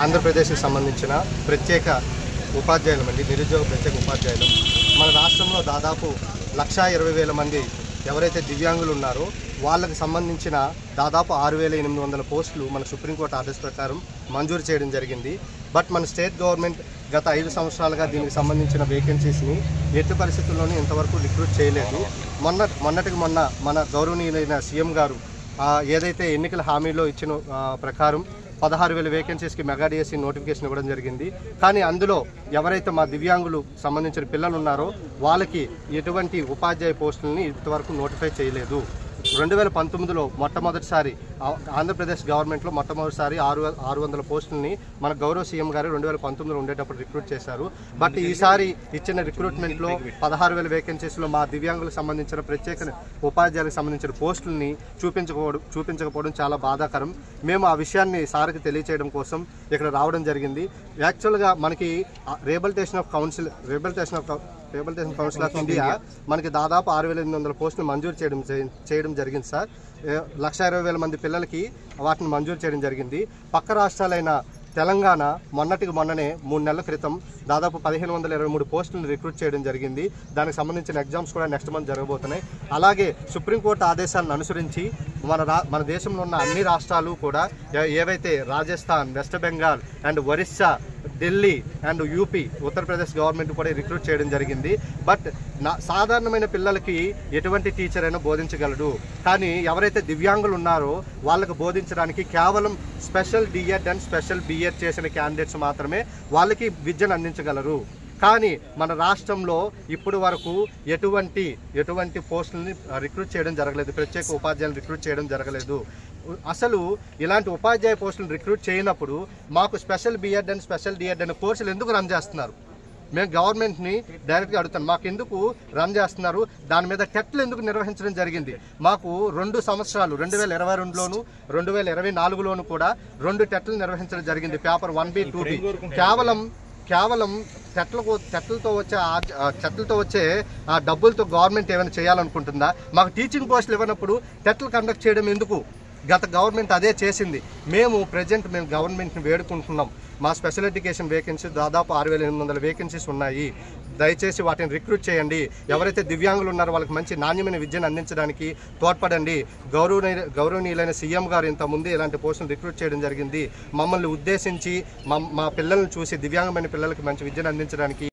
ఆంధ్రప్రదేశ్కి సంబంధించిన ప్రత్యేక ఉపాధ్యాయులు అండి, నిరుద్యోగ ప్రత్యేక ఉపాధ్యాయులు. మన రాష్ట్రంలో దాదాపు 1,20,000 మంది ఎవరైతే దివ్యాంగులు ఉన్నారో వాళ్ళకి సంబంధించిన దాదాపు 6,800 పోస్టులు మన సుప్రీంకోర్టు ఆర్డర్స్ ప్రకారం మంజూరు చేయడం జరిగింది. బట్ మన స్టేట్ గవర్నమెంట్ గత 5 సంవత్సరాలుగా దీనికి సంబంధించిన వేకెన్సీస్ని ఎట్టి పరిస్థితుల్లోనూ ఇంతవరకు రిక్రూట్ చేయలేదు. మొన్నటికి మొన్న మన గౌరవనీయులైన సీఎం గారు ఏదైతే ఎన్నికల హామీలో ఇచ్చిన ప్రకారం 16,000 వేకెన్సీస్కి మెగా డిఎస్సీ నోటిఫికేషన్ ఇవ్వడం జరిగింది. కానీ అందులో ఎవరైతే మా దివ్యాంగులు సంబంధించిన పిల్లలు ఉన్నారో వాళ్ళకి ఎటువంటి ఉపాధ్యాయ పోస్టులని ఇంతవరకు నోటిఫై చేయలేదు. 2019లో మొట్టమొదటిసారి ఆంధ్రప్రదేశ్ గవర్నమెంట్లో మొట్టమొదటిసారి 600 పోస్టులని మన గౌరవ సీఎం గారు 2019లో ఉండేటప్పుడు రిక్రూట్ చేశారు. బట్ ఈసారి ఇచ్చిన రిక్రూట్మెంట్లో 16,000 వేకెన్సీస్లో మా దివ్యాంగులకు సంబంధించిన ప్రత్యేక ఉపాధ్యాయులకు సంబంధించిన పోస్టులని చూపించకపోవడం చాలా బాధాకరం. మేము ఆ విషయాన్ని సార్కి తెలియచేయడం కోసం ఇక్కడ రావడం జరిగింది. యాక్చువల్గా మనకి రిహాబిలిటేషన్ కౌన్సిల్ ఆఫ్ ఇండియా మనకి దాదాపు 6,800 పోస్టులు మంజూరు చేయడం జరిగింది సార్. 1,20,000 మంది పిల్లలకి వాటిని మంజూరు చేయడం జరిగింది. పక్క రాష్ట్రాలైన తెలంగాణ మొన్ననే 3 నెలల క్రితం దాదాపు 1,523 పోస్టులను రిక్రూట్ చేయడం జరిగింది. దానికి సంబంధించిన ఎగ్జామ్స్ కూడా నెక్స్ట్ మంత్ జరగబోతున్నాయి. అలాగే సుప్రీంకోర్టు ఆదేశాలను అనుసరించి మన దేశంలో ఉన్న అన్ని రాష్ట్రాలు కూడా ఏవైతే Rajasthan, west Bengal and Orissa, Delhi and UP, Uttar Pradesh government కూడా రిక్రూట్ చేయడం జరిగింది. బట్ సాధారణమైన పిల్లలకి ఎటువంటి టీచర్ అయినా బోధించగలడు. కానీ ఎవరైతే దివ్యాంగులు ఉన్నారో వాళ్ళకు బోధించడానికి కేవలం special DEd and special BEd చేసిన క్యాండిడేట్స్ మాత్రమే వాళ్ళకి విద్యను అందించగలరు. కానీ మన రాష్ట్రంలో ఇప్పుడు వరకు ఎటువంటి పోస్టులని రిక్రూట్ చేయడం జరగలేదు, ప్రత్యేక ఉపాధ్యాయులు రిక్రూట్ చేయడం జరగలేదు. అసలు ఇలాంటి ఉపాధ్యాయ పోస్టులను రిక్రూట్ చేయనప్పుడు మాకు special BEd and special DEd అనే కోర్సులు ఎందుకు రన్ చేస్తున్నారు? మేము గవర్నమెంట్ని డైరెక్ట్గా అడుగుతాను, మాకు ఎందుకు రన్ చేస్తున్నారు? దాని మీద టెట్లు ఎందుకు నిర్వహించడం జరిగింది? మాకు 2 సంవత్సరాలు 2022లోను 2024లోను కూడా 2 టెట్లు నిర్వహించడం జరిగింది. పేపర్ 1B 2B కేవలం టెట్లతో వచ్చే డబ్బులతో గవర్నమెంట్ ఏమైనా చేయాలనుకుంటుందా? మాకు టీచింగ్ పోస్టులు ఇవ్వనప్పుడు టెట్లు కండక్ట్ చేయడం ఎందుకు? గత గవర్నమెంట్ అదే చేసింది. మేము గవర్నమెంట్ని వేడుకుంటున్నాం, మా స్పెషల్ ఎడ్యుకేషన్ వేకెన్సీ దాదాపు 6,800 వేకెన్సీస్ ఉన్నాయి. దయచేసి వాటిని రిక్రూట్ చేయండి. ఎవరైతే దివ్యాంగులు ఉన్నారో వాళ్ళకి మంచి నాణ్యమైన విద్యను అందించడానికి తోడ్పడండి. గౌరవనీయులైన సీఎం గారు ఇంతకుముందు ఇలాంటి పోస్టులు రిక్రూట్ చేయడం జరిగింది. మమ్మల్ని ఉద్దేశించి మా పిల్లల్ని చూసి దివ్యాంగమైన పిల్లలకి మంచి విద్యను అందించడానికి